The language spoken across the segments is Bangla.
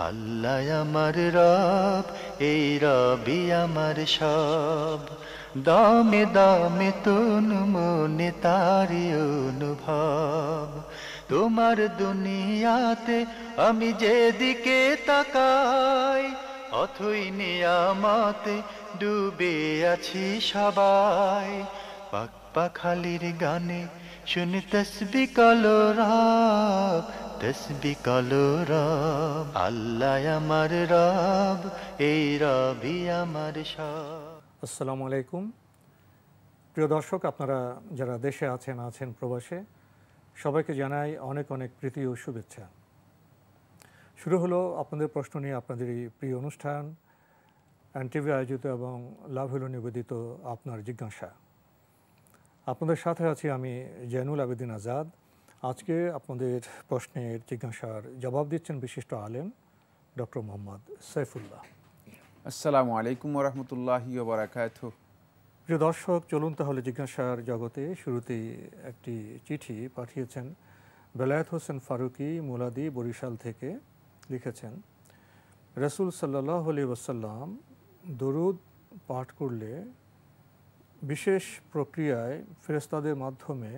আল্লাহ আমার রব, এই রবি আমার সব। দামে দামে তনু মনে তারি অনুভব। তোমার দুনিয়াতে আমি যেদিকে তাকাই, অথই নিয়ামতে ডুবে আছি সবাই। পাক পাখালির গানে শুনি তসবি কলরব, তসবি কলরব। আল্লাহ আমার রব, এই রবি আমার সব। আসসালামু আলাইকুম। প্রিয় দর্শক, আপনারা যারা দেশে আছেন প্রবাসে, সবাইকে জানাই অনেক অনেক প্রীতি ও শুভেচ্ছা। শুরু হলো আপনাদের প্রশ্ন নিয়ে আপনাদের এই প্রিয় অনুষ্ঠান এনটিভি আয়োজিত এবং লাভ হলো নিবেদিত আপনার জিজ্ঞাসা। আপনাদের সাথে আছি আমি জয়নুল আবেদিন আজাদ। আজকে আপনাদের প্রশ্নের জিজ্ঞাসার জবাব দিচ্ছেন বিশিষ্ট আলেম ডক্টর মোহাম্মদ সাইফুল্লাহ। আসসালামু আলাইকুম ওরহমতুল্লাহি ওয়া বারাকাতুহু। প্রিয় দর্শক, চলুন তাহলে জিজ্ঞাসার জগতে। শুরুতেই একটি চিঠি পাঠিয়েছেন বেলায়েত হোসেন ফারুকী মুলাদি, বরিশাল থেকে। লিখেছেন, রাসূল সাল্লাল্লাহু আলাইহি ওয়াসাল্লাম দরুদ পাঠ করলে বিশেষ প্রক্রিয়ায় ফেরেশতাদের মাধ্যমে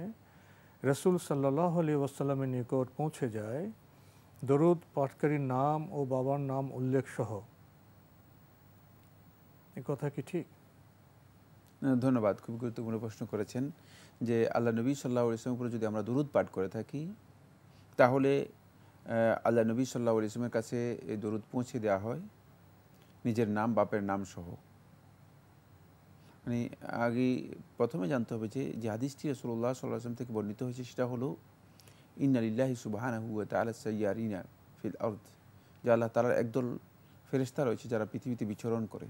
রাসূল সাল্লাল্লাহু আলাইহি ওয়াসাল্লামের নিকট পৌঁছে যায়, দরুদ পাঠকারীর নাম ও বাবার নাম উল্লেখ সহ। এ কথা কি ঠিক? ধন্যবাদ, খুব গুরুত্বপূর্ণ প্রশ্ন করেছেন। যে আল্লাহ নবী সাল্লাল্লাহু আলাইহি ওয়াসাল্লামের উপরে যদি আমরা দরুদ পাঠ করে থাকি, তাহলে আল্লাহ নবী সাল্লাল্লাহু আলাইহি ওয়াসাল্লামের কাছে এই দরুদ পৌঁছে দেওয়া হয় নিজের নাম, বাপের নাম সহ। মানে আগে প্রথমে জানতে হবে যে হাদিসটি রাসূলুল্লাহ সাল্লাল্লাহু আলাইহি ওয়াসাল্লাম থেকে বর্ণিত হয়েছে, সেটা হলো ইন্না লিল্লাহি সুবহানাহু ওয়া তাআলা সাইয়ারিনা ফিল আরদ, যে আল্লাহ তাআলার একদল ফেরেশতা রয়েছে যারা পৃথিবীতে বিচরণ করে।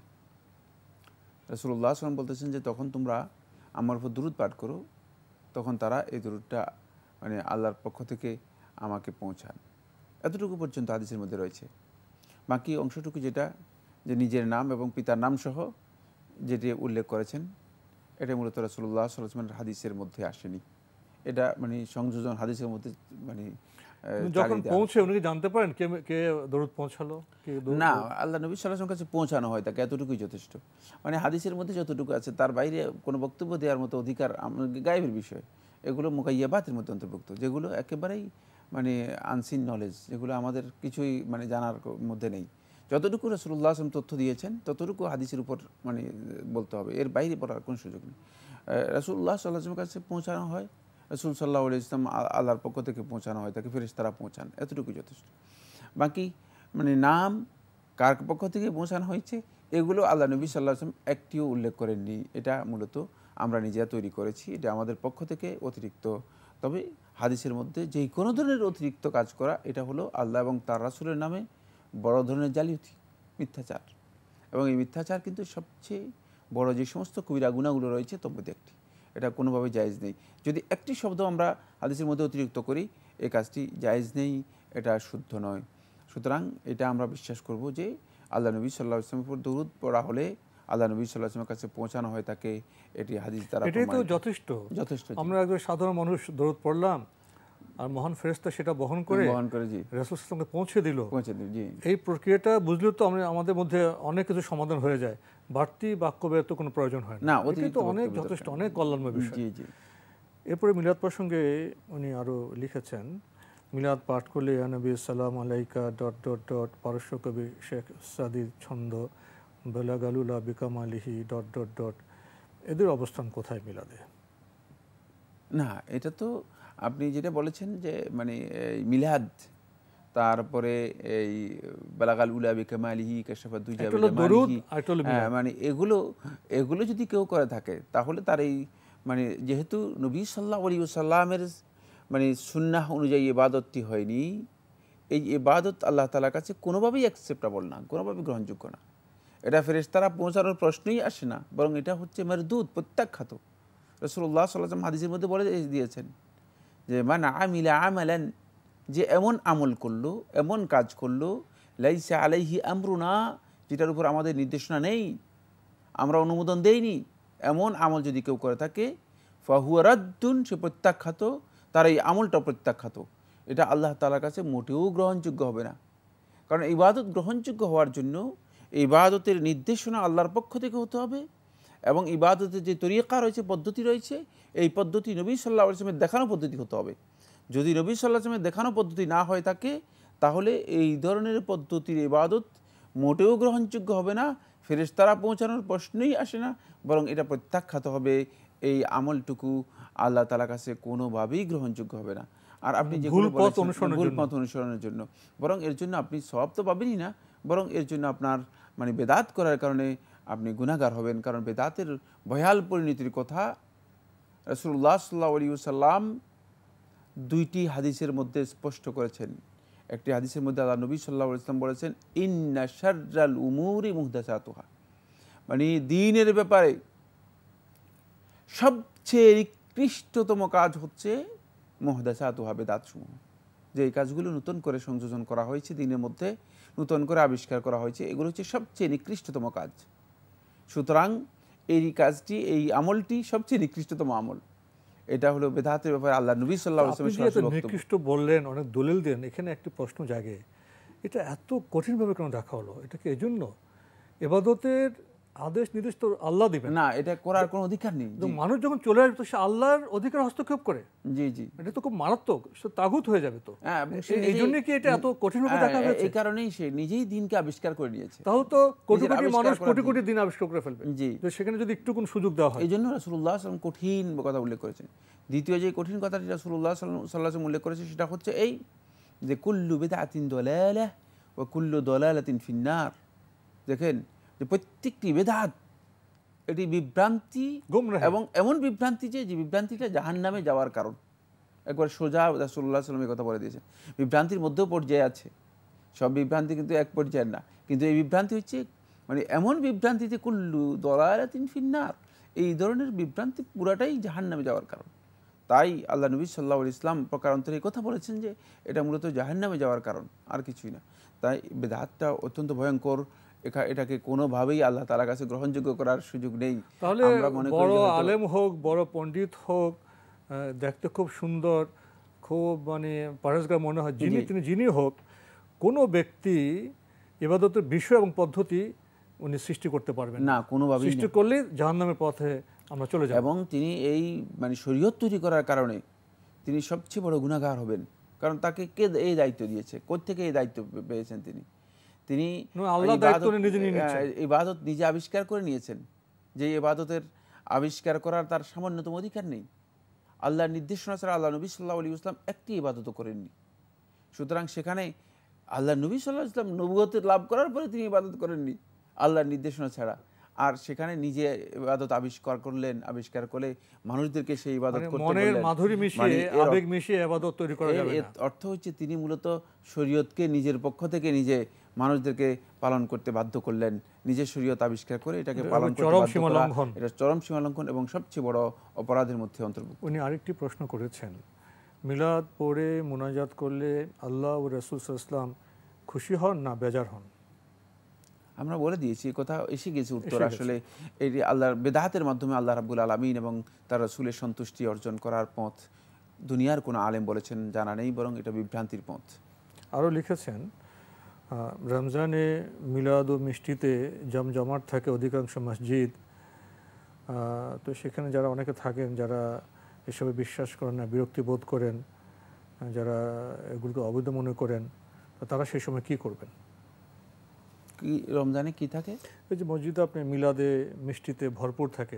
রাসূলুল্লাহ সাল্লাল্লাহু আলাইহি ওয়াসাল্লাম বলতেছেন যে তখন তোমরা আমার উপর দরুদ পাঠ করো, তখন তারা এই দরুদটা মানে আল্লাহর পক্ষ থেকে আমাকে পৌঁছান। এতটুকু পর্যন্ত হাদিসের মধ্যে রয়েছে। বাকি অংশটুকু যেটা যে নিজের নাম এবং পিতার নাম সহ যেটি উল্লেখ করেছেন, এটা মূলত রাসূলুল্লাহ সাল্লাল্লাহু আলাইহি ওয়াসাল্লামের হাদিসের মধ্যে আসেনি। এটা মানে সংযোজন হাদিসের মধ্যে মানে যখন পৌঁছে উনি কি জানতে পারেন কে দরুদ পৌঁছালো? না, আল্লাহ নবী সাল্লাল্লাহু আলাইহি ওয়াসাল্লামের কাছে পৌঁছানো হয় তাকে, এতটুকুই যথেষ্ট। মানে হাদিসের মধ্যে যতটুকু আছে তার বাইরে কোনো বক্তব্য দেওয়ার মতো অধিকার গায়েবের বিষয়। এগুলো মুকাইয়াবাতের মধ্যে অন্তর্ভুক্ত, যেগুলো একেবারেই মানে আনসিন নলেজ, যেগুলো আমাদের কিছুই মানে জানার মধ্যে নেই। যতটুকু রাসূলুল্লাহ সাল্লাল্লাহু আলাইহি ওয়াসাল্লাম তথ্য দিয়েছেন ততটুকু হাদিসের উপর মানে বলতে হবে, এর বাইরে বলার কোনো সুযোগ নেই। রাসূলুল্লাহ সাল্লাল্লাহু আলাইহি ওয়াসাল্লামের কাছে পৌঁছানো হয়, রাসূল সাল্লাল্লাহু আলাইহি ওয়াসাল্লাম আল্লাহর পক্ষ থেকে পৌঁছানো হয় তাকে, ফেরেশতারা পৌঁছান, এতটুকু যথেষ্ট। বাকি মানে নাম কার পক্ষ থেকে পৌঁছানো হয়েছে এগুলো আল্লাহ নবী সাল্লাল্লাহু আলাইহি ওয়াসাল্লাম একটিও উল্লেখ করেননি। এটা মূলত আমরা নিজেরা তৈরি করেছি, এটা আমাদের পক্ষ থেকে অতিরিক্ত। তবে হাদিসের মধ্যে যেই কোনো ধরনের অতিরিক্ত কাজ করা, এটা হলো আল্লাহ এবং তার রাসূলের নামে বড় ধরনের জালিয়াতি, মিথ্যাচার। এবং এই মিথ্যাচার কিন্তু সবচেয়ে বড় যে সমস্ত কবিরা গুনাহগুলো রয়েছে তার মধ্যে একটি। এটা কোনোভাবেই জায়েজ নেই। যদি একটি শব্দ আমরা হাদিসের মধ্যে অতিরিক্ত করি, এই কাজটি জায়েজ নেই, এটা শুদ্ধ নয়। সুতরাং এটা আমরা বিশ্বাস করব যে আল্লাহ নবী সাল্লাল্লাহু আলাইহি ওয়াসাল্লামের উপর দরুদ পড়া হলে আল্লাহ নবী সাল্লাল্লাহু আলাইহি ওয়াসাল্লামের কাছে পৌঁছানো হয় তাকে, এটি হাদিস দ্বারা এটাই তো প্রমাণিত। যথেষ্ট। আমরা একজন সাধারণ মানুষ দরুদ পড়লাম, আর মহান ফেরেশতা সেটা বহন করে জি রাসূল সাল্লাল্লাহু আলাইহি ওয়াসাল্লামকে পৌঁছে দিল। জি, এই প্রক্রিয়াটা বুঝলে তো আমাদের মধ্যে অনেক কিছু সমাধান হয়ে যায়। বাড়তি বাক্য ব্যয়ের তো কোনো প্রয়োজন হয় না। এটাই তো অনেক যথেষ্ট, অনেক কল্যাণময় বিষয়। জি জি। এরপরে মিলাদ প্রসঙ্গে উনি আরও লিখেছেন, মিলাদ পাঠ করলে ইয়া নবী সালাম আলাইকা ... পারস্য কবি শেখ সাদির ছন্দ বেলাগালুলা বিকামালিহি ... এদের অবস্থান কোথায় মিলাদে? না, এটা তো আপনি যেটা বলেছেন যে মানে মিলাদ, তারপরে এই বালাগাল উলা বিকামালিহি কাশাফাত দুজা বিজামালিহি, মানে এগুলো যদি কেউ করে থাকে তাহলে তার এই মানে যেহেতু নবী সাল্লাল্লাহু আলাইহি ওয়াসাল্লামের মানে সুন্নাহ অনুযায়ী ইবাদতটি হয়নি, এই ইবাদত আল্লাহ তাআলার কাছে কোনোভাবেই অ্যাকসেপ্টেবল না, কোনোভাবেই গ্রহণযোগ্য না। এটা ফেরেশতারা পৌঁছানোর প্রশ্নই আসে না, বরং এটা হচ্ছে মারদুদ, প্রত্যাখ্যাত। রাসূলুল্লাহ সাল্লাল্লাহু আলাইহি ওয়াসাল্লাম হাদিসের মধ্যে বলে দিয়েছেন যে মান আমিলা আমালান, যে এমন আমল করলো, এমন কাজ করলো, লাইসা আলাইহি আমরুনা, যেটার উপর আমাদের নির্দেশনা নেই, আমরা অনুমোদন দেইনি, এমন আমল যদি কেউ করে থাকে ফাহুয়া রাদ্দুন, সে প্রত্যাখ্যাত, তার এই আমলটা প্রত্যাখ্যাত। এটা আল্লাহ তাআলার কাছে মোটেও গ্রহণযোগ্য হবে না। কারণ ইবাদত গ্রহণযোগ্য হওয়ার জন্য ইবাদতের নির্দেশনা আল্লাহর পক্ষ থেকে হতে হবে, এবং ইবাদতের যে তরিকা রয়েছে, পদ্ধতি রয়েছে, এই পদ্ধতি নবী সাল্লাল্লাহু আলাইহি ওয়াসাল্লামের দেখানো পদ্ধতি হতে হবে। যদি নবী সাল্লাল্লাহু আলাইহি ওয়াসাল্লামের দেখানো পদ্ধতি না হয়ে থাকে, তাহলে এই ধরনের পদ্ধতির ইবাদত মোটেও গ্রহণযোগ্য হবে না, ফেরেশতারা পৌঁছানোর প্রশ্নই আসে না, বরং এটা প্রত্যাখ্যাত হবে। এই আমলটুকু আল্লাহ তাআলার কাছে কোনোভাবেই গ্রহণযোগ্য হবে না। আর আপনি যেগুলো বলেছেন ভুল পথ অনুসরণের জন্য, বরং এর জন্য আপনি সওয়াব তো পাবেনই না, বরং এর জন্য আপনার মানে বেদাত করার কারণে আপনি গুনাহগার হবেন। কারণ বেদাতের ভয়াল পরিণতির কথা রাসূলুল্লাহ সাল্লাল্লাহু আলাইহি ওয়াসাল্লাম দুইটি হাদিসের মধ্যে স্পষ্ট করেছেন। একটি হাদিসের মধ্যে আল্লাহ নবী সাল্লাল্লাহু আলাইহি ওয়াসাল্লাম বলেছেন, ইন্না শাররাল উমুরি মুহদাসাতুহা, মানে দ্বীনের ব্যাপারে সবচেয়ে নিকৃষ্টতম কাজ হচ্ছে মুহদাসাতুহা, বেদাতসমূহ। যে এই কাজগুলো নতুন করে সংযোজন করা হয়েছে দ্বীনের মধ্যে, নতুন করে আবিষ্কার করা হয়েছে, এগুলো হচ্ছে সবচেয়ে নিকৃষ্টতম কাজ। সুতরাং এই কাজটি, এই আমলটি সবচেয়ে নিকৃষ্টতম আমল। এটা হলো বেদাতের ব্যাপারে আল্লাহ নবী সাল্লাল্লাহু আলাইহি ওয়াসাল্লাম নিকৃষ্ট বললেন, অনেক দলিল দেন। এখানে একটি প্রশ্ন জাগে, এটা এত কঠিনভাবে কেন রাখা হলো? এটা কি এজন্য ইবাদতের আদেশ নির্দেশ তো আল্লাহ দিবেন না, এটা করার কোনো অধিকার নেই। মানুষ যখন চলে আসবে তো সে আল্লাহর অধিকার হস্তক্ষেপ করে, জি জি, এটা তো খুব মারাত্মক, সে তাগুত হয়ে যাবে। তো এই জন্য কি এটা এত কঠিনভাবে রাখা হয়েছে? এই কারণেই সে নিজেই দিনকে আবিষ্কার করে নিয়েছে। তাহলে তো কোটি কোটি মানুষ কোটি কোটি দিন আবিষ্কার করে ফেলবে। জি, তো সেখানে যদি একটু কোন সুযোগ দেওয়া হয়, এই জন্য রাসূলুল্লাহ সাল্লাল্লাহু আলাইহি ওয়াসাল্লাম কঠিন কথা উল্লেখ করেছেন। দ্বিতীয় যে কঠিন কথাটি রাসূলুল্লাহ সাল্লাল্লাহু আলাইহি ওয়াসাল্লাম উল্লেখ করেছে সেটা হচ্ছে এই যে কুল্লু বিদআতিন দালালাহ ওয়া কুল্লু দালালাতিন ফিন্নার। দেখেন যে প্রত্যেকটি বেদাত এটি বিভ্রান্তি, এবং এমন বিভ্রান্তি যে বিভ্রান্তিটা জাহান্নামে যাওয়ার কারণ। একবার সোজা রাসূলুল্লাহ সাল্লাল্লাহু আলাইহি ওয়াসাল্লাম এই কথা বলে দিয়েছেন। বিভ্রান্তির মধ্যেও পর্যায়ে আছে, সব বিভ্রান্তি কিন্তু এক পর্যায়ের না, কিন্তু এই বিভ্রান্তি হচ্ছে মানে এমন বিভ্রান্তিতে কুল্লু দালালাতিন ফিন্নার, এই ধরনের বিভ্রান্তি পুরাটাই জাহান্নামে যাওয়ার কারণ। তাই আল্লাহ নবী সাল্লাল্লাহু আলাইহি ওয়াসাল্লাম প্রকারান্তরে এই কথা বলেছেন যে এটা মূলত জাহান্নামে যাওয়ার কারণ, আর কিছুই না। তাই বেদাতটা অত্যন্ত ভয়ঙ্কর, এটাকে কোনোভাবেই আল্লাহ তাআলার কাছে গ্রহণযোগ্য করার সুযোগ নেই। তাহলে বড় আলেম হোক, বড় পণ্ডিত হোক, দেখতে খুব সুন্দর, খুব মানে পরেশগার মনে হয়, যিনি হোক, কোনো ব্যক্তি ইবাদতের বিষয় এবং পদ্ধতি উনি সৃষ্টি করতে পারবেন না, কোনোভাবেই। সৃষ্টি করলে জাহান্নামের পথে আমরা চলে যাব। এবং তিনি এই মানে শরীয়ত তৈরি করার কারণে তিনি সবচেয়ে বড় গুনাহগার হবেন। কারণ তাকে কে এই দায়িত্ব দিয়েছে? কোত্থেকে এই দায়িত্ব পেয়েছেন? তিনি ইবাদত নিজে আবিষ্কার করে নিয়েছেন, যে ইবাদতের আবিষ্কার করার তার সামান্যতম অধিকার নেই। আল্লাহর নির্দেশনা ছাড়া আল্লাহ নবী সাল্লাল্লাহু আলাইহি ওয়াসাল্লাম একটি ইবাদতও করেননি। সুতরাং সেখানে আল্লাহ নবী সাল্লাল্লাহু আলাইহি ওয়াসাল্লাম নবুয়ত লাভ করার পরে তিনি ইবাদত করেননি আল্লাহর নির্দেশনা ছাড়া, আর সেখানে নিজে ইবাদত আবিষ্কার করলেন। আবিষ্কার করে মানুষদেরকে সেই ইবাদত করতে বললেন। মনের মাধুরী মিশিয়ে, আবেগ মিশিয়ে ইবাদত তৈরি করা যাবে না। অর্থ হচ্ছে তিনি মূলত শরীয়তকে নিজের পক্ষ থেকে নিজে মানুষদেরকে পালন করতে বাধ্য করলেন, নিজের শরীয়ত আবিষ্কার করে এটাকে পালন করতে বাধ্য করা, এটা চরম সীমালঙ্ঘন এবং সবচেয়ে বড় অপরাধের মধ্যে অন্তর্ভুক্ত। উনি আরেকটি প্রশ্ন করেছেন, মিলাদ পড়ে মুনাজাত করলে আল্লাহ ও রাসূল সাল্লাল্লাহু আলাইহি ওয়াসাল্লাম খুশি হন না বেজার হন? আমরা বলে দিয়েছি, কথা এসে গেছে উত্তর। আসলে এই আল্লাহর বেদাতের মাধ্যমে আল্লাহ রাব্বুল আলামিন এবং তার রাসূলের সন্তুষ্টি অর্জন করার পথ দুনিয়ার কোনো আলেম বলেছেন জানা নেই, বরং এটা বিভ্রান্তির পথ। আরও লিখেছেন, রমজানে মিলাদ ও মিষ্টিতে জমজমাট থাকে অধিকাংশ মসজিদ, তো সেখানে যারা অনেকে থাকেন যারা এসবে বিশ্বাস করেন না, বিরক্তি বোধ করেন, যারা এগুলোকে অবৈধ মনে করেন, তারা সেই সময় কি করবেন? কি রমজানে কি থাকে? ওই যে মসজিদে আপনি মিলাদে মিষ্টিতে ভরপুর থাকে,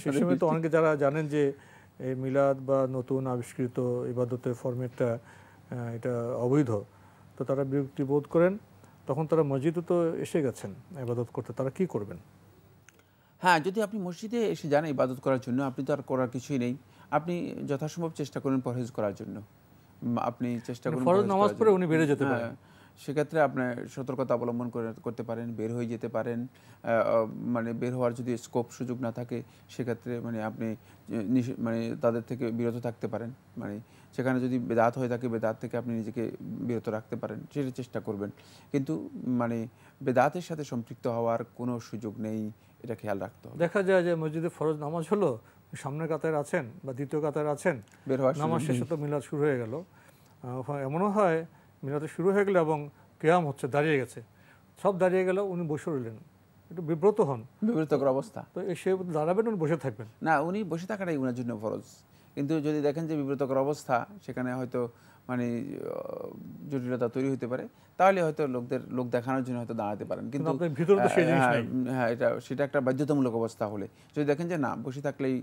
সেই সময় তো অনেকে যারা জানেন যে এই মিলাদ বা নতুন আবিষ্কৃত ইবাদতের ফরম্যাটটা এটা অবৈধ, তো তারা বিরক্তি বোধ করেন, তখন তারা মসজিদে তো এসে গেছেন ইবাদত করতে, তারা কি করবেন? হ্যাঁ, যদি আপনি মসজিদে এসে যান ইবাদত করার জন্য, আপনি তো আর করার কিছুই নেই, আপনি যথাসম্ভব চেষ্টা করুন পরহেজ করার জন্য। আপনি চেষ্টা করুন ফরজ নামাজ পড়ে উনি বেরিয়ে যেতে পারেন, সেক্ষেত্রে আপনার সতর্কতা অবলম্বন করতে পারেন, বের হয়ে যেতে পারেন। মানে বের হওয়ার যদি স্কোপ সুযোগ না থাকে সেক্ষেত্রে মানে আপনি মানে তাদের থেকে বিরত থাকতে পারেন। মানে সেখানে যদি বেদাত হয়ে থাকে বেদাত থেকে আপনি নিজেকে বিরত রাখতে পারেন, সেটা চেষ্টা করবেন। কিন্তু মানে বেদাতের সাথে সম্পৃক্ত হওয়ার কোনো সুযোগ নেই, এটা খেয়াল রাখতে হবে। দেখা যায় যে মসজিদে ফরজ নামাজ হলো, সামনের কাতারে আছেন বা দ্বিতীয় কাতারে আছেন, বের হওয়ার নামাজ শেষে তো মিলাদ শুরু হয়ে গেল। এমনও হয় মিলাদ শুরু হয়ে গেল এবং কেয়াম হচ্ছে, দাঁড়িয়ে গেছে, সব দাঁড়িয়ে গেল, উনি বসে রইলেন, একটু বিব্রত হন, বিব্রতকর অবস্থা। তো সে দাঁড়াবেন, উনি বসে থাকবেন না, উনি বসে থাকাটাই ওনার জন্য ফরজ। কিন্তু যদি দেখেন যে বিব্রতকর অবস্থা, সেখানে হয়তো মানে জটিলতা তৈরি হতে পারে, তাহলে হয়তো লোক দেখানোর জন্য হয়তো দাঁড়াতে পারেন। কিন্তু হ্যাঁ, সেটা একটা বাধ্যতামূলক অবস্থা হলে। যদি দেখেন যে না, বসে থাকলেই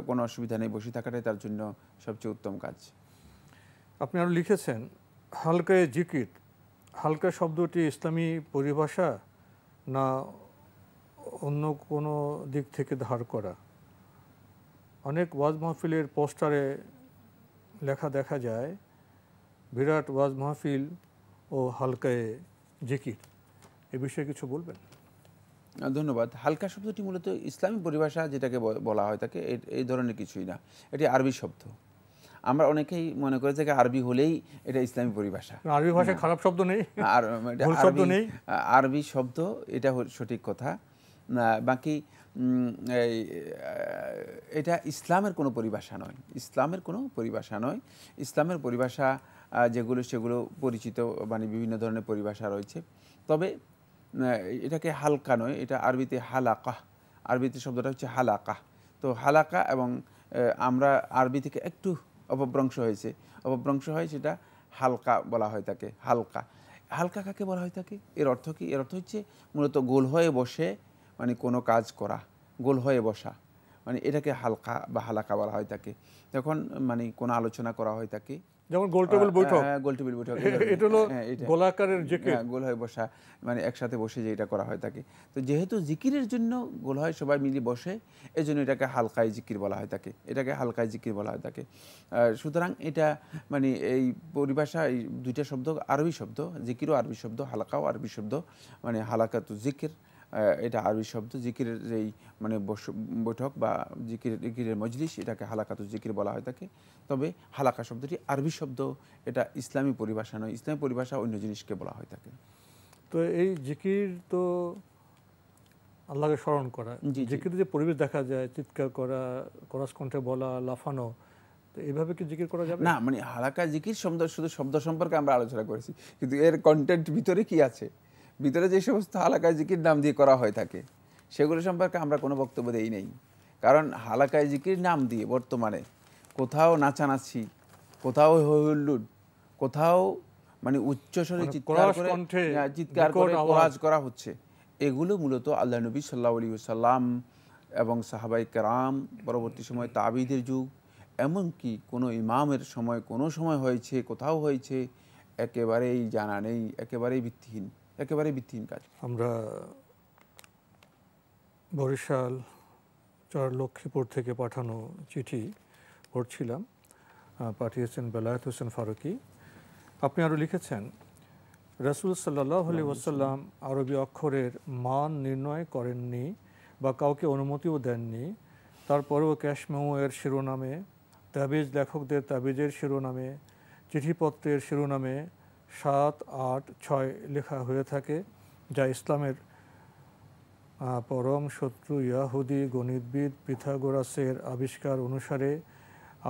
কোনো অসুবিধা নেই, বসে থাকাটাই তার জন্য সবচেয়ে উত্তম কাজ। আপনি আরও লিখেছেন হালকায়ে জিকির, হালকা শব্দটি ইসলামী পরিভাষা না অন্য কোনো দিক থেকে ধার করা? অনেক ওয়াজ মাহফিলের পোস্টারে লেখা দেখা যায় বিরাট ওয়াজ মাহফিল ও হালকায়ে জিকির, এ বিষয়ে কিছু বলবেন? ধন্যবাদ। হালকা শব্দটি মূলত ইসলামী পরিভাষা যেটাকে বলা হয় তাকে, এই ধরনের কিছুই না, এটি আরবি শব্দ। আমরা অনেকেই মনে করে যে আরবি হলেই এটা ইসলামী পরিভাষা। আরবি ভাষায় খারাপ শব্দ নেই, আরবি শব্দ, এটা সঠিক কথা। বাকি এটা ইসলামের কোনো পরিভাষা নয়, ইসলামের কোনো পরিভাষা নয়। ইসলামের পরিভাষা সেগুলো পরিচিত, মানে বিভিন্ন ধরনের পরিভাষা রয়েছে। তবে এটাকে হালকা নয়, এটা আরবিতে হালাকা, আরবিতে শব্দটা হচ্ছে হালাকা। তো হালাকা এবং আমরা আরবি থেকে একটু অপভ্রংশ হয়, সেটা হালকা বলা হয় তাকে। হালকা, হালকা কাকে বলা হয় তাকে? এর অর্থ কি? এর অর্থ হচ্ছে মূলত গোল হয়ে বসে মানে কোনো কাজ করা, গোল হয়ে বসা, মানে এটাকে হালকা বা হালাকা বলা হয় তাকে। যখন মানে কোনো আলোচনা করা হয় তাকে, যেমন গোল টেবিল বৈঠক, এটা হলো গোলাকারের জিকির, গোল হয়ে বসা, মানে একসাথে বসে যে এটা করা হয় তাকে। তো যেহেতু জিকিরের জন্য গোল হয়, সবাই মিলে বসে, এই জন্য এটাকে হালকায় জিকির বলা হয় তাকে, এটাকে হালকায় জিকির বলা হয় তাকে। সুতরাং এটা মানে এই পরিভাষা, এই দুইটা শব্দ আরবি শব্দ, জিকিরও আরবি শব্দ, হালকাও আরবি শব্দ, মানে হালাকাতু জিকির, এটা আরবি শব্দ। জিকিরের এই মানে বৈঠক বা জিকিরের মজলিস, এটাকে হালাকাতু জিকির বলা হয় তাকে। তবে হালাকা শব্দটি আরবি শব্দ, এটা ইসলামী পরিভাষা নয়, ইসলামী পরিভাষা অন্য জিনিসকে বলা হয় তাকে। তো এই জিকির তো আল্লাহকে স্মরণ করা, জিকির যে পরিবেশ দেখা যায়, চিৎকার করা, করস কণ্ঠে বলা, লাফানো, তো এইভাবে কি জিকির করা যাবে? না, মানে হালাকা জিকির শুধু শব্দ সম্পর্কে আমরা আলোচনা করেছি, কিন্তু এর কন্টেন্ট ভিতরে কি আছে, ভিতরে যে সমস্ত হালাকায় জিকির নাম দিয়ে করা হয় থাকে, সেগুলো সম্পর্কে আমরা কোনো বক্তব্য দেই নেই। কারণ হালাকায় জিকির নাম দিয়ে বর্তমানে কোথাও নাচানাচি, কোথাও হইহুল্লোড়, কোথাও মানে উচ্চস্বরে চিৎকার করে ওয়াজ করা হচ্ছে, এগুলো মূলত আল্লাহ নবী সাল্লাল্লাহু আলাইহি ওয়াসাল্লাম এবং সাহাবায়ে কেরাম, পরবর্তী সময় তাবিঈদের যুগ, এমনকি কোনো ইমামের সময় কোনো সময় হয়েছে, কোথাও হয়েছে, একেবারেই জানা নেই, একেবারেই ভিত্তিহীন কাজ। আমরা বরিশাল লক্ষ্মীপুর থেকে পাঠানো চিঠি পড়ছিলাম, পাঠিয়েছেন বেলায়েত হোসেন ফারুকি। আপনি আরও লিখেছেন রাসূল সাল্লাল্লাহু আলাইহি ওয়াসাল্লাম আরবি অক্ষরের মান নির্ণয় করেননি বা কাউকে অনুমতিও দেননি, তারপরেও ক্যাশমেমোয়ের শিরোনামে, তাবিজ লেখকদের তাবিজের শিরোনামে, চিঠিপত্রের শিরোনামে 7, 8, 6 লেখা হয়ে থাকে, যা ইসলামের পরম শত্রু ইয়াহুদি গণিতবিদ পিথাগোরাসের আবিষ্কার অনুসারে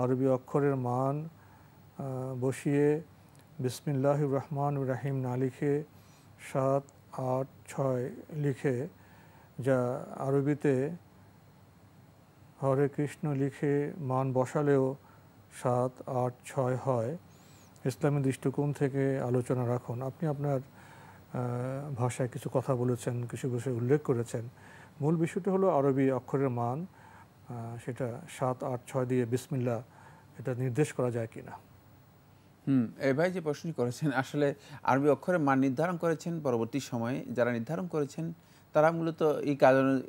আরবি অক্ষরের মান বসিয়ে বিসমিল্লাহির রহমানির রহিম না লিখে 7, 8, 6 লিখে, যা আরবিতে হরে কৃষ্ণ লিখে মান বসালেও 7, 8, 6 হয়। ইসলামী দৃষ্টিকোণ থেকে আলোচনা রাখুন। আপনি আপনার ভাষায় কিছু কথা বলেছেন, কিছু বিষয় উল্লেখ করেছেন। মূল বিষয়টা হলো আরবি অক্ষরের মান, সেটা 7, 8, 6 দিয়ে বিসমিল্লাহ এটা নির্দেশ করা যায় কিনা। এই ভাই যে প্রশ্নটি করেছেন, আসলে আরবি অক্ষরের মান নির্ধারণ করেছেন পরবর্তী সময়ে যারা নির্ধারণ করেছেন, তারা মূলত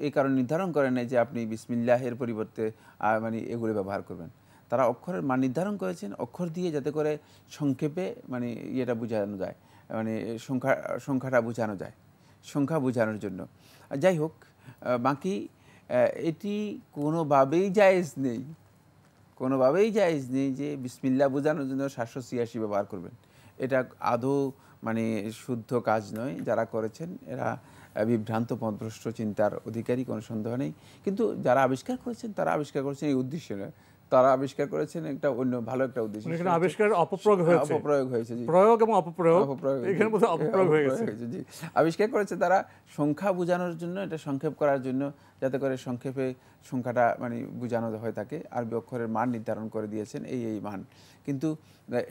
এই কারণে নির্ধারণ করে নেয় যে আপনি বিসমিল্লাহের পরিবর্তে মানে এগুলো ব্যবহার করবেন। তারা অক্ষরের মান নির্ধারণ করেছেন অক্ষর দিয়ে, যাতে করে সংক্ষেপে মানে ইয়েটা বোঝানো যায়, মানে সংখ্যাটা বোঝানো যায়, সংখ্যা বোঝানোর জন্য। যাই হোক, বাকি এটি কোনোভাবেই জায়েজ নেই যে বিসমিল্লাহ বোঝানোর জন্য 786 ব্যবহার করবেন। এটা আদৌ মানে শুদ্ধ কাজ নয়। যারা করেছেন এরা বিভ্রান্ত পথভ্রষ্ট চিন্তার অধিকারী, কোনো সন্দেহ নেই। কিন্তু যারা আবিষ্কার করেছেন তারা আবিষ্কার করেছেন এই উদ্দেশ্যে নয়, তারা আবিষ্কার করেছেন একটা অন্য ভালো একটা উদ্দেশ্য। এখানে আবিষ্কার অপপ্রয়োগ হয়েছে, অপপ্রয়োগ হয়েছে, জি, প্রয়োগ এবং অপপ্রয়োগ, এখানে বোধহয় অপপ্রয়োগ হয়ে গেছে। জি, আবিষ্কার করেছে তারা সংখ্যা বোঝানোর জন্য, এটা সংক্ষেপ করার জন্য, যাতে করে সংক্ষেপে সংখ্যাটা মানে বোঝানো হয়ে থাকে। আরবি অক্ষরের মান নির্ধারণ করে দিয়েছেন এই মান। কিন্তু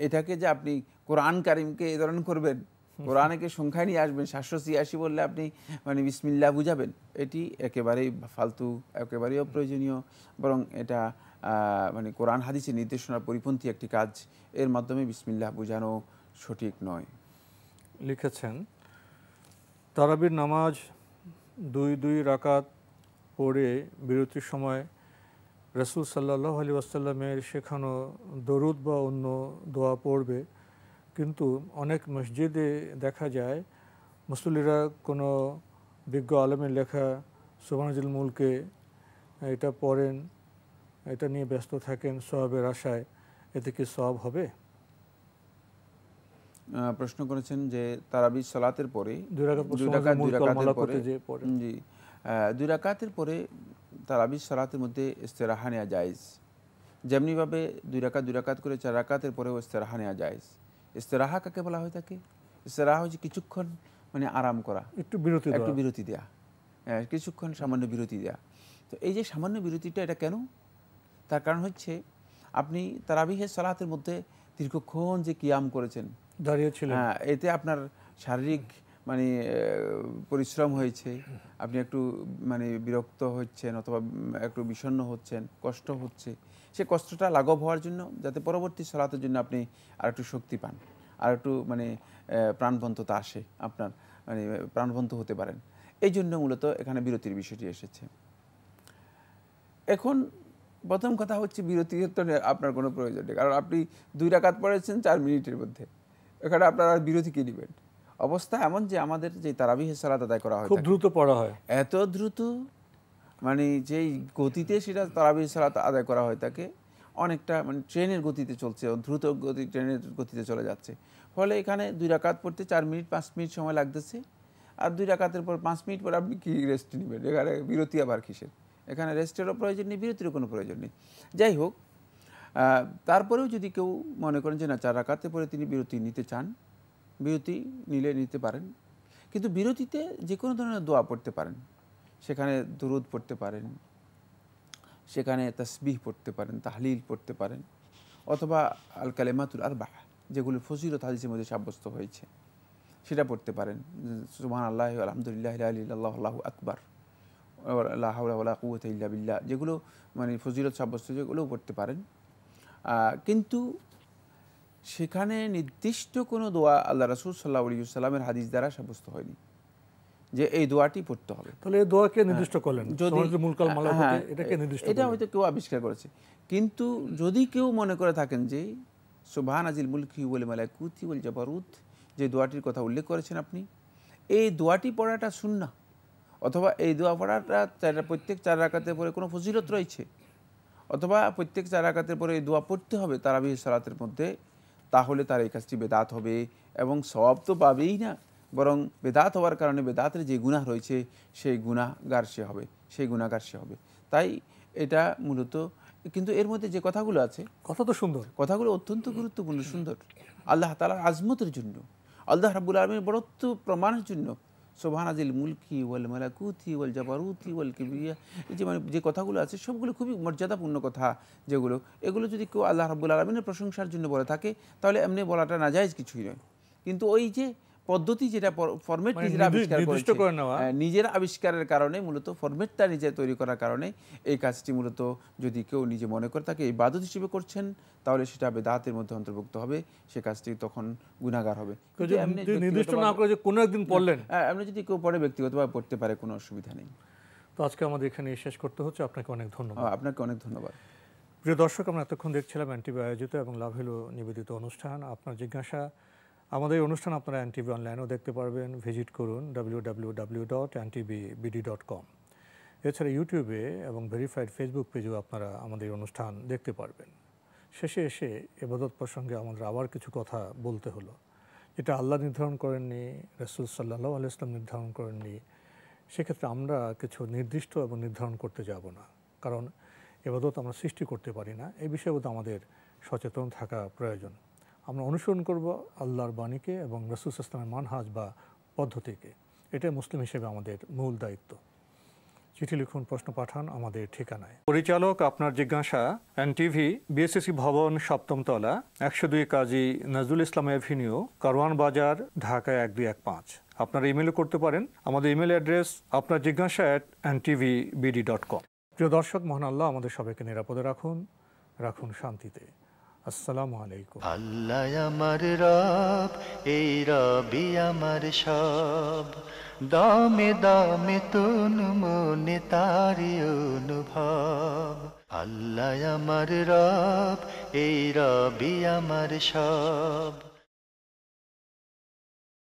এটাকে যে আপনি কোরআন কারিমকে এই ধরনের করবেন, কোরআনকে সংখ্যায় নিয়ে আসবেন 786 বললে আপনি মানে বিসমিল্লাহ বুঝাবেন, এটি একেবারেই ফালতু, একেবারেই অপ্রয়োজনীয়। বরং এটা মানে কোরআন হাদিসের নির্দেশনার পরিপন্থী একটি কাজ। এর মাধ্যমে বিসমিল্লাহ বোঝানো সঠিক নয়। লিখেছেন, তারাবির নামাজ 2 রাকাত পড়ে বিরতির সময় রাসূল সাল্লাল্লাহু আলাইহি ওয়াসাল্লামের শেখানো দরুদ বা অন্য দোয়া পড়বে, কিন্তু অনেক মসজিদে দেখা যায় মুসল্লিরা কোনো বিজ্ঞ আলেমের লেখা সুবহানাল মুলকে এটা পড়েন, এটা নিয়ে ব্যস্ত থাকেন সওয়াবের আশায়, এতে কি সওয়াব হবে? প্রশ্ন করেছেন যে তারাবি সালাতের পরে 2 রাকাতের পরে তারাবি সালাতের মধ্যে ইস্তেরাহা নেওয়া জায়েজ। যেমনিভাবে 2 রাকাত করে 4 রাকাতের পরেও ইস্তেরাহা নেওয়া জায়েজ। ইস্তেরাহা কাকে বলা হয়ে থাকে? ইস্তেরাহা হচ্ছে কিছুক্ষণ মানে আরাম করা, একটু বিরতি দেয়া, কিছুক্ষণ সামান্য বিরতি দেয়া। তো এই যে সামান্য বিরতিটা, এটা কেন? তার কারণ হচ্ছে আপনি তারাবিহের সালাতের মধ্যে দীর্ঘক্ষণ যে কিয়াম করেছেন, দাঁড়িয়েছিলেন, এতে আপনার শারীরিক মানে পরিশ্রম হয়েছে, আপনি একটু মানে বিরক্ত হচ্ছেন অথবা একটু বিষণ্ণ হচ্ছেন, কষ্ট হচ্ছে। সে কষ্টটা লাঘব হওয়ার জন্য, যাতে পরবর্তী সালাতের জন্য আপনি আর একটু শক্তি পান, আর একটু মানে প্রাণবন্ততা আসে, আপনার মানে প্রাণবন্ত হতে পারেন, এই জন্য মূলত এখানে বিরতির বিষয়টি এসেছে। এখন প্রথম কথা হচ্ছে বিরতির তো আপনার কোনো প্রয়োজন নেই, কারণ আপনি 2 রাকাত পড়েছেন 4 মিনিটের মধ্যে, এখানে আপনার আর বিরতি কি নেবেন? অবস্থা এমন যে আমাদের যে তারাবিহের সালাত আদায় করা হয় খুব দ্রুত পড়া হয়, এত দ্রুত মানে যেই গতিতে সেটা তারাবিহের সালাত আদায় করা হয় থাকে, অনেকটা মানে ট্রেনের গতিতে চলছে, দ্রুত গতি ট্রেনের গতিতে চলে যাচ্ছে। ফলে এখানে 2 রাকাত পড়তে 4 মিনিট 5 মিনিট সময় লাগতেছে, আর 2 রাকাতের পর 5 মিনিট পর আপনি কি রেস্ট নেবেন? এখানে বিরতি আবার কিসের? এখানে রেস্টেরও প্রয়োজন নেই, বিরতিরও কোনো প্রয়োজন নেই। যাই হোক, তারপরেও যদি কেউ মনে করেন যে না 4 রাকাতে পরে তিনি বিরতি নিতে চান, বিরতি নিতে পারেন। কিন্তু বিরতিতে যে কোনো ধরনের দোয়া পড়তে পারেন, সেখানে দুরুদ পড়তে পারেন, সেখানে তাসবিহ পড়তে পারেন, তাহলিল পড়তে পারেন, অথবা আল কালেমাতুল আরবাহ যেগুলো ফজিলত হাদিসের মধ্যে সাব্যস্ত হয়েছে সেটা পড়তে পারেন। সুবহানাল্লাহ, আলহামদুলিল্লাহ, লা ইলাহা ইল্লাল্লাহু, আল্লাহু আকবার, লা হাওলা ওয়ালা কুওয়াতা ইল্লা বিল্লাহ, যেগুলো মানে ফজিলত সাব্যস্ত, যেগুলোও পড়তে পারেন। কিন্তু সেখানে নির্দিষ্ট কোনো দোয়া আল্লাহ রাসূল সাল্লাল্লাহু আলাইহি ওয়াসাল্লামের হাদিস দ্বারা সাব্যস্ত হয়নি যে এই দোয়াটি পড়তে হবে। তাহলে এই দোয়া কে নির্দিষ্ট করলেন? এটা হয়তো কেউ আবিষ্কার করেছে। কিন্তু যদি কেউ মনে করে থাকেন যে সুবহানাজিল মুলকি ওয়াল মালাকুতি ওয়াল জাবারুত, যে দোয়াটির কথা উল্লেখ করেছেন আপনি, এই দোয়াটি পড়াটা সুন্নাহ, অথবা এই দোয়া পড়াটা প্রত্যেক 4 রাকাতের পরে কোনো ফজিলত রয়েছে, অথবা প্রত্যেক 4 রাকাতের পরে এই দোয়া পড়তে হবে তারাবিহের সালাতের মধ্যে, তাহলে তার এই কাজটি বেদাত হবে। এবং সওয়াব তো পাবেই না, বরং বেদাত হওয়ার কারণে বেদাতের যে গুনাহ রয়েছে সেই গুনাহগার সে হবে, তাই এটা মূলত। কিন্তু এর মধ্যে যে কথাগুলো আছে, কথা তো সুন্দর, কথাগুলো অত্যন্ত গুরুত্বপূর্ণ, সুন্দর, আল্লাহ তাআলার আজমতের জন্য, আল্লাহ রাব্বুল আলামিনের বড়ত্ব প্রমাণের জন্য। সুবহানাজিল মুলকি ওয়াল মালাকুতি ওয়াল জাবারুতি ওয়াল কিবরিয়া, এই যে মানে যে কথাগুলো আছে সবগুলো খুবই মর্যাদাপূর্ণ কথা, যেগুলো এগুলো যদি কেউ আল্লাহ রাব্বুল আলামিনের প্রশংসার জন্য বলে থাকে, তাহলে এমনি বলাটা নাজায়েজ কিছুই নয়। কিন্তু ওই যে পদ্ধতি, যেটা ফরম্যাট নিজের আবিষ্কার করেছে, নিজের আবিষ্কারের কারণে, মূলত ফরম্যাটটা নিজে তৈরি করার কারণে এই কাজটি মূলত যদি কেউ নিজে মনে করে থাকে ইবাদত হিসেবে করছেন, তাহলে সেটা বেদাতের মধ্যে অন্তর্ভুক্ত হবে, সে কাজটি তখন গুনাহগার হবে। নির্দিষ্ট না করে যে কোনো একদিন পড়লেন, আপনি যদি কেউ পড়ে ব্যক্তিগতভাবে পড়তে পারে, কোনো অসুবিধা নেই। তো আজকে আমাদের এখানে শেষ করতে হচ্ছে। আপনাকে অনেক ধন্যবাদ। আপনাকে অনেক ধন্যবাদ। প্রিয় দর্শক, আমরা এতক্ষণ দেখছিলাম এনটিভি আয়োজিত এবং লাভেলো নিবেদিত অনুষ্ঠান। আপনার জিজ্ঞাসা, আমাদের এই অনুষ্ঠান আপনারা এনটিভি অনলাইনেও দেখতে পারবেন, ভিজিট করুন www.ntvbd.com। এছাড়া ইউটিউবে এবং ভেরিফাইড ফেসবুক পেজেও আপনারা আমাদের অনুষ্ঠান দেখতে পারবেন। শেষে এসে ইবাদত প্রসঙ্গে আমাদের আবার কিছু কথা বলতে হলো, যেটা আল্লাহ নির্ধারণ করেননি, রাসূল সাল্লাল্লাহু আলাইহি ওয়াসাল্লাম নির্ধারণ করেননি। সেক্ষেত্রে আমরা কিছু নির্দিষ্ট এবং নির্ধারণ করতে যাব না, কারণ ইবাদত আমরা সৃষ্টি করতে পারি না, এই বিষয়ে বোধহয় আমাদের সচেতন থাকা প্রয়োজন। আমরা অনুসরণ করব আল্লাহর বাণীকে এবং রাসূল সাল্লাল্লাহু আলাইহি ওয়াসাল্লামের মানহাজ বা পদ্ধতিকে। এটাই মুসলিম হিসেবে আমাদের মূল দায়িত্ব। চিঠি লিখুন, প্রশ্ন পাঠান আমাদের ঠিকানায়। পরিচালক আপনার জিজ্ঞাসা, এনটিভি, বিএসসি ভবন, 7ম তলা, 102 কাজী নজরুল ইসলাম এভিনিউ, কারওয়ান বাজার, ঢাকা 1215। আপনারা ইমেলও করতে পারেন। আমাদের ইমেল অ্যাড্রেস আপনার জিজ্ঞাসা @ntvbd.com। প্রিয় দর্শক, মহান আল্লাহ আমাদের সবাইকে নিরাপদে রাখুন, রাখুন শান্তিতে। আসসালামু আলাইকুম। আল্লাহ আমার রব, এই রবি আমার সব, দামে দামে তুন মনে তারি অনুভব। আল্লাহ আমার রব, এই রবি আমার সব।